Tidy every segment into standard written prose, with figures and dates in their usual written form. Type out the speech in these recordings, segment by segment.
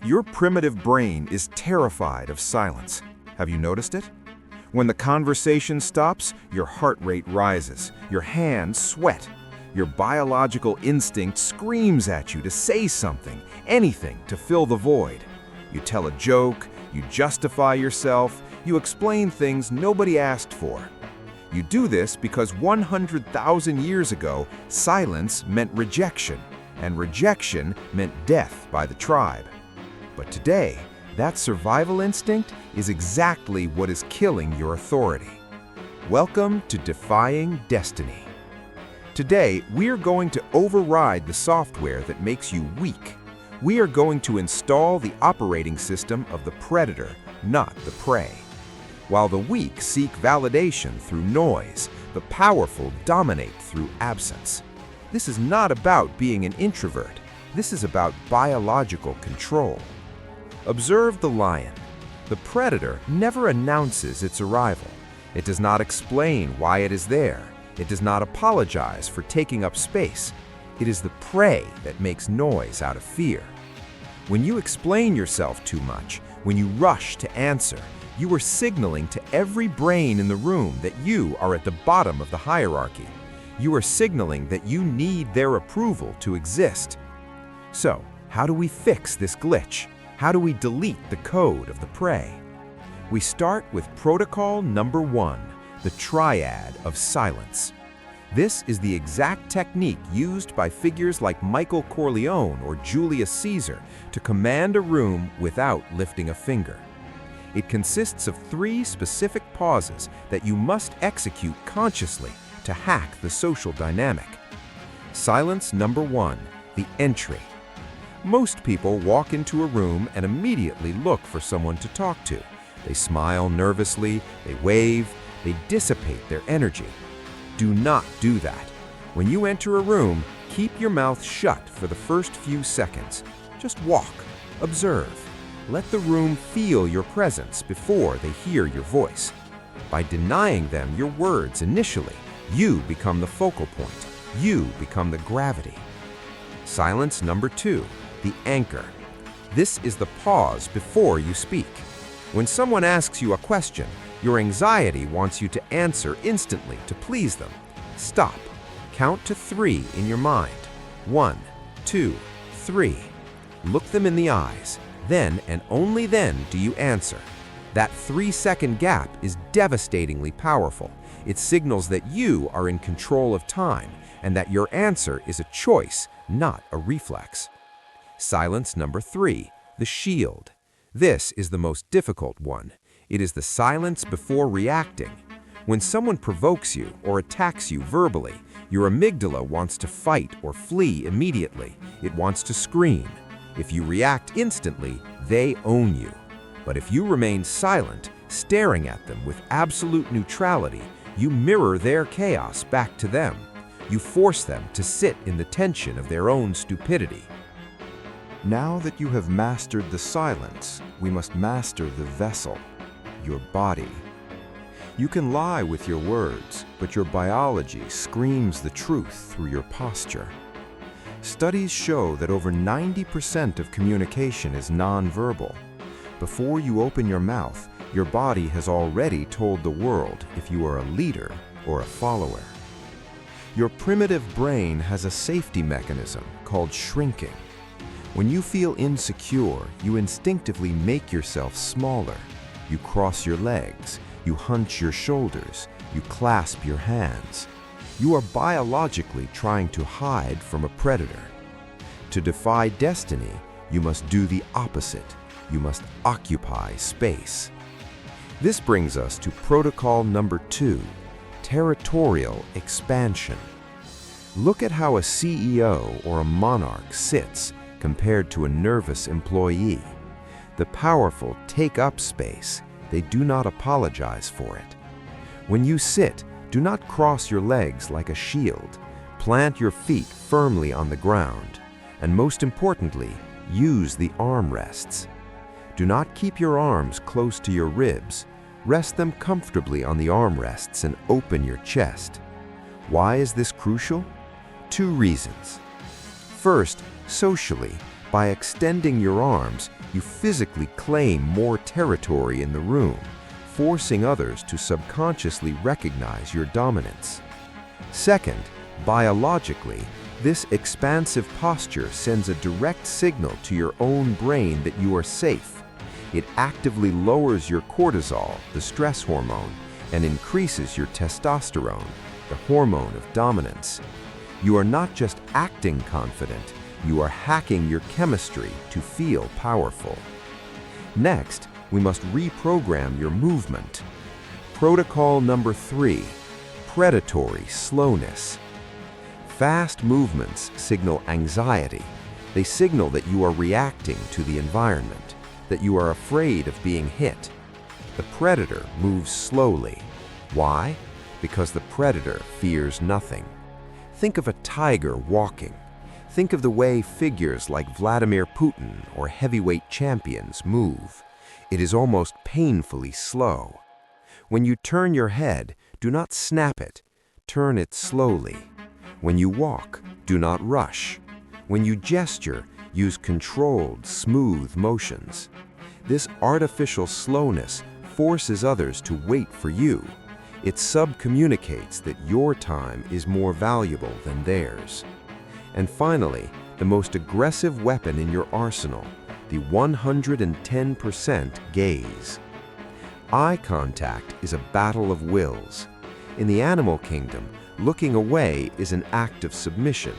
Your primitive brain is terrified of silence. Have you noticed it? When the conversation stops, your heart rate rises, your hands sweat. Your biological instinct screams at you to say something, anything to fill the void. You tell a joke, you justify yourself, you explain things nobody asked for. You do this because 100,000 years ago, silence meant rejection, and rejection meant death by the tribe. But today, that survival instinct is exactly what is killing your authority. Welcome to Defying Destiny. Today, we're going to override the software that makes you weak. We are going to install the operating system of the predator, not the prey. While the weak seek validation through noise, the powerful dominate through absence. This is not about being an introvert. This is about biological control. Observe the lion. The predator never announces its arrival. It does not explain why it is there. It does not apologize for taking up space. It is the prey that makes noise out of fear. When you explain yourself too much, when you rush to answer, you are signaling to every brain in the room that you are at the bottom of the hierarchy. You are signaling that you need their approval to exist. So, how do we fix this glitch? How do we delete the code of the prey? We start with protocol number 1, the triad of silence. This is the exact technique used by figures like Michael Corleone or Julius Caesar to command a room without lifting a finger. It consists of 3 specific pauses that you must execute consciously to hack the social dynamic. Silence number 1, the entry. Most people walk into a room and immediately look for someone to talk to. They smile nervously, they wave, they dissipate their energy. Do not do that. When you enter a room, keep your mouth shut for the first few seconds. Just walk, observe. Let the room feel your presence before they hear your voice. By denying them your words initially, you become the focal point. You become the gravity. Silence number 2, the anchor. This is the pause before you speak. When someone asks you a question, your anxiety wants you to answer instantly to please them. Stop. Count to 3 in your mind. 1, 2, 3. Look them in the eyes. Then and only then do you answer. That 3-second gap is devastatingly powerful. It signals that you are in control of time and that your answer is a choice, not a reflex. Silence number 3, the shield. This is the most difficult one. It is the silence before reacting. When someone provokes you or attacks you verbally, your amygdala wants to fight or flee immediately. It wants to scream. If you react instantly, they own you. But if you remain silent, staring at them with absolute neutrality, you mirror their chaos back to them. You force them to sit in the tension of their own stupidity. Now that you have mastered the silence, we must master the vessel, your body. You can lie with your words, but your biology screams the truth through your posture. Studies show that over 90% of communication is nonverbal. Before you open your mouth, your body has already told the world if you are a leader or a follower. Your primitive brain has a safety mechanism called shrinking. When you feel insecure, you instinctively make yourself smaller. You cross your legs, you hunch your shoulders, you clasp your hands. You are biologically trying to hide from a predator. To defy destiny, you must do the opposite. You must occupy space. This brings us to protocol number 2, territorial expansion. Look at how a CEO or a monarch sits compared to a nervous employee. The powerful take up space. They do not apologize for it. When you sit, do not cross your legs like a shield. Plant your feet firmly on the ground. And most importantly, use the armrests. Do not keep your arms close to your ribs. Rest them comfortably on the armrests and open your chest. Why is this crucial? 2 reasons. First, socially, By extending your arms, you physically claim more territory in the room, forcing others to subconsciously recognize your dominance. Second, biologically, this expansive posture sends a direct signal to your own brain that you are safe. It actively lowers your cortisol, the stress hormone, and increases your testosterone, the hormone of dominance. You are not just acting confident, you are hacking your chemistry to feel powerful. Next, we must reprogram your movement. Protocol number 3, predatory slowness. Fast movements signal anxiety. They signal that you are reacting to the environment, that you are afraid of being hit. The predator moves slowly. Why? Because the predator fears nothing. Think of a tiger walking. Think of the way figures like Vladimir Putin or heavyweight champions move. It is almost painfully slow. When you turn your head, do not snap it. Turn it slowly. When you walk, do not rush. When you gesture, use controlled, smooth motions. This artificial slowness forces others to wait for you. It subcommunicates that your time is more valuable than theirs. And finally, the most aggressive weapon in your arsenal, the 110% gaze. Eye contact is a battle of wills. In the animal kingdom, looking away is an act of submission.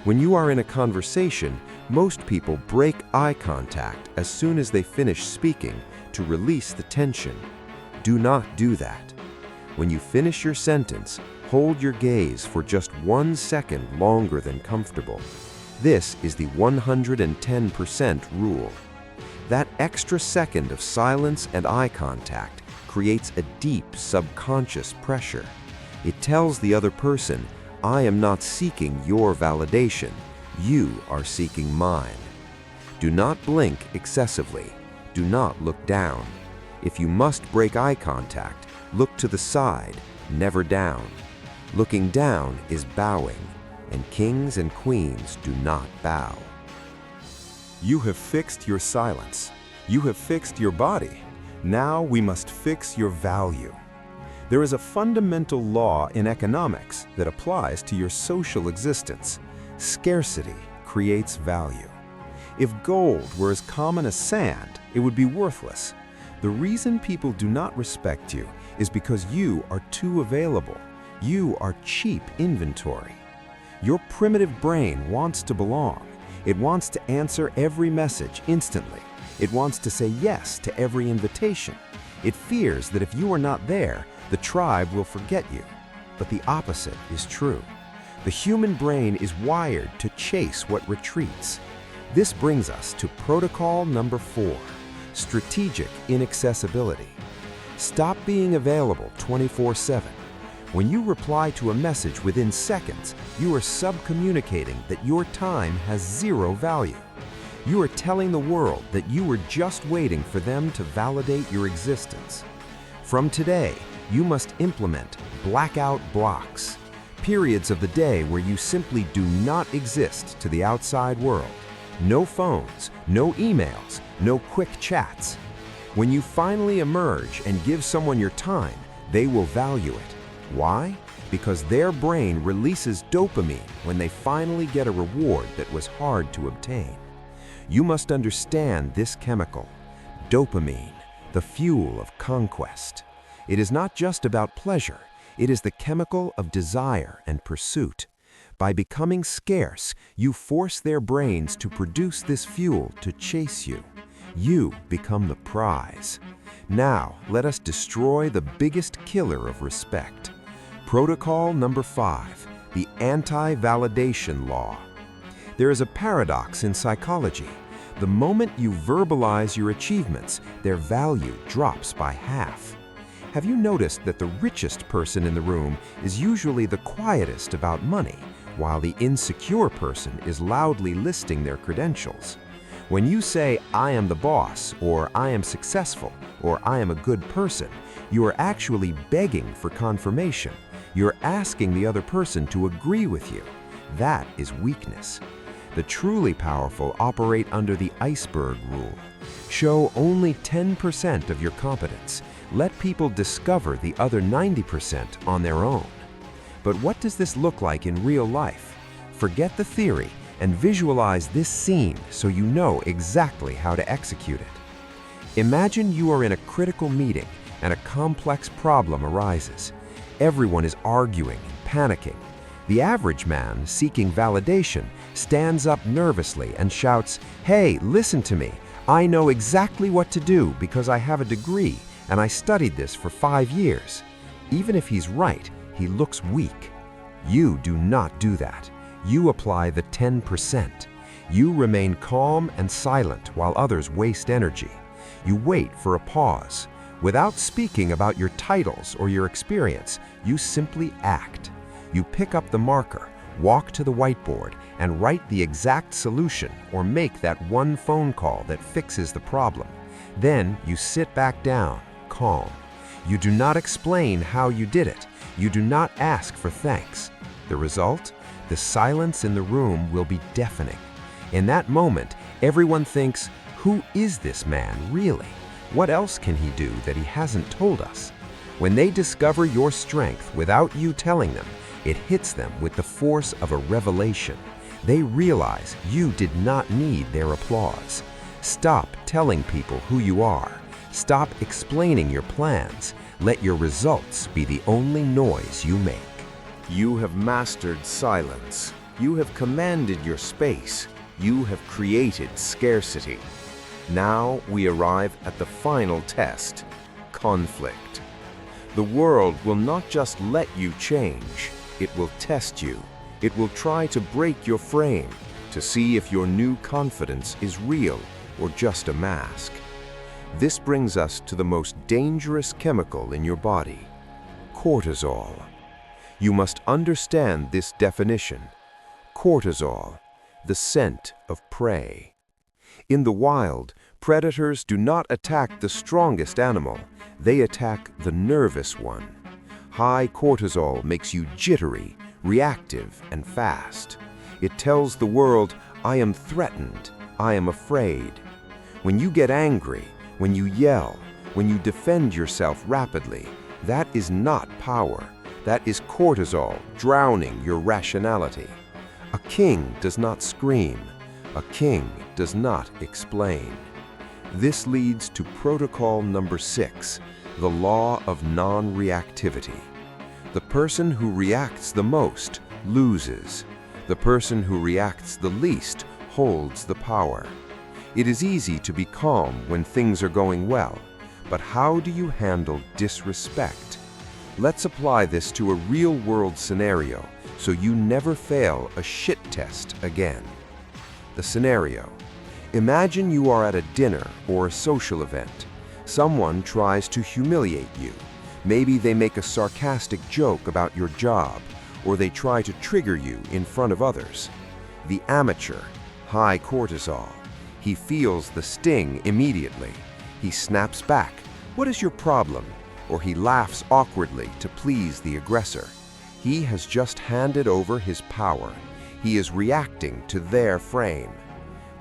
When you are in a conversation, most people break eye contact as soon as they finish speaking to release the tension. Do not do that. When you finish your sentence, hold your gaze for just 1 second longer than comfortable. This is the 110% rule. That extra second of silence and eye contact creates a deep subconscious pressure. It tells the other person, I am not seeking your validation. You are seeking mine. Do not blink excessively. Do not look down. If you must break eye contact, look to the side, never down. Looking down is bowing, and kings and queens do not bow. You have fixed your silence. You have fixed your body. Now we must fix your value. There is a fundamental law in economics that applies to your social existence. Scarcity creates value. If gold were as common as sand, it would be worthless. The reason people do not respect you is because you are too available. You are cheap inventory. Your primitive brain wants to belong. It wants to answer every message instantly. It wants to say yes to every invitation. It fears that if you are not there, the tribe will forget you. But the opposite is true. The human brain is wired to chase what retreats. This brings us to protocol number 4, strategic inaccessibility. Stop being available 24/7. When you reply to a message within seconds, you are subcommunicating that your time has zero value. You are telling the world that you were just waiting for them to validate your existence. From today, you must implement blackout blocks, periods of the day where you simply do not exist to the outside world. No phones, no emails, no quick chats. When you finally emerge and give someone your time, they will value it. Why? Because their brain releases dopamine when they finally get a reward that was hard to obtain. You must understand this chemical, dopamine, the fuel of conquest. It is not just about pleasure, it is the chemical of desire and pursuit. By becoming scarce, you force their brains to produce this fuel to chase you. You become the prize. Now, let us destroy the biggest killer of respect. Protocol number 5, the anti-validation law. There is a paradox in psychology. The moment you verbalize your achievements, their value drops by half. Have you noticed that the richest person in the room is usually the quietest about money, while the insecure person is loudly listing their credentials? When you say, I am the boss, or I am successful, or I am a good person, you are actually begging for confirmation. You're asking the other person to agree with you. That is weakness. The truly powerful operate under the iceberg rule. Show only 10% of your competence. Let people discover the other 90% on their own. But what does this look like in real life? Forget the theory and visualize this scene so you know exactly how to execute it. Imagine you are in a critical meeting and a complex problem arises. Everyone is arguing and panicking. The average man, seeking validation, stands up nervously and shouts, "Hey, listen to me. I know exactly what to do because I have a degree and I studied this for 5 years." Even if he's right, he looks weak. You do not do that. You apply the 10%. You remain calm and silent while others waste energy. You wait for a pause. Without speaking about your titles or your experience, you simply act. You pick up the marker, walk to the whiteboard, and write the exact solution or make that one phone call that fixes the problem. Then you sit back down, calm. You do not explain how you did it. You do not ask for thanks. The result? The silence in the room will be deafening. In that moment, everyone thinks, "Who is this man, really? What else can he do that he hasn't told us?" When they discover your strength without you telling them, it hits them with the force of a revelation. They realize you did not need their applause. Stop telling people who you are. Stop explaining your plans. Let your results be the only noise you make. You have mastered silence. You have commanded your space. You have created scarcity. Now we arrive at the final test, conflict. The world will not just let you change, it will test you. It will try to break your frame, to see if your new confidence is real or just a mask. This brings us to the most dangerous chemical in your body, cortisol. You must understand this definition. Cortisol, the scent of prey. In the wild, predators do not attack the strongest animal, they attack the nervous one. High cortisol makes you jittery, reactive, and fast. It tells the world, "I am threatened, I am afraid." When you get angry, when you yell, when you defend yourself rapidly, that is not power. That is cortisol drowning your rationality. A king does not scream. A king does not explain. This leads to protocol number 6, the law of non-reactivity. The person who reacts the most loses. The person who reacts the least holds the power. It is easy to be calm when things are going well, but how do you handle disrespect? Let's apply this to a real-world scenario so you never fail a shit test again. The scenario. Imagine you are at a dinner or a social event. Someone tries to humiliate you. Maybe they make a sarcastic joke about your job, or they try to trigger you in front of others. The amateur, high cortisol. He feels the sting immediately. He snaps back. "What is your problem?" Or he laughs awkwardly to please the aggressor. He has just handed over his power. He is reacting to their frame.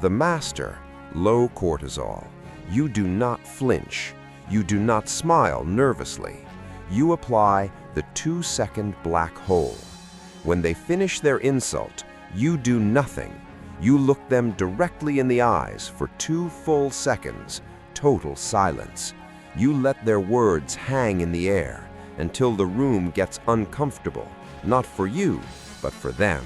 The master, low cortisol. You do not flinch. You do not smile nervously. You apply the 2-second black hole. When they finish their insult, you do nothing. You look them directly in the eyes for 2 full seconds, total silence. You let their words hang in the air until the room gets uncomfortable, not for you, but for them.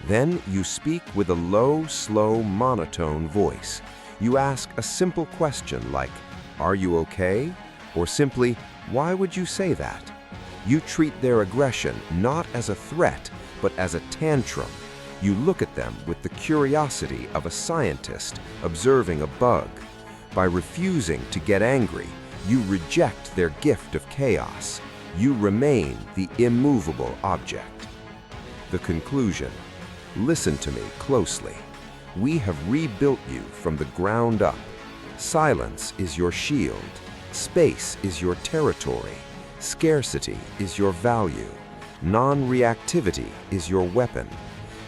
Then you speak with a low, slow, monotone voice. You ask a simple question like, "Are you okay?" Or simply, "Why would you say that?" You treat their aggression not as a threat, but as a tantrum. You look at them with the curiosity of a scientist observing a bug. By refusing to get angry, you reject their gift of chaos. You remain the immovable object. The conclusion. Listen to me closely. We have rebuilt you from the ground up. Silence is your shield. Space is your territory. Scarcity is your value. Non-reactivity is your weapon.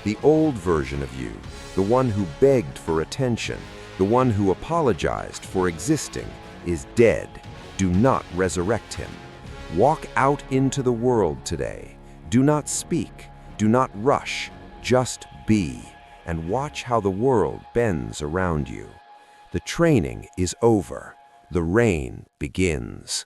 The old version of you, The one who begged for attention, the one who apologized for existing, is dead. Do not resurrect him. Walk out into the world today. Do not speak. Do not rush. Just be. And watch how the world bends around you. The training is over. The rain begins.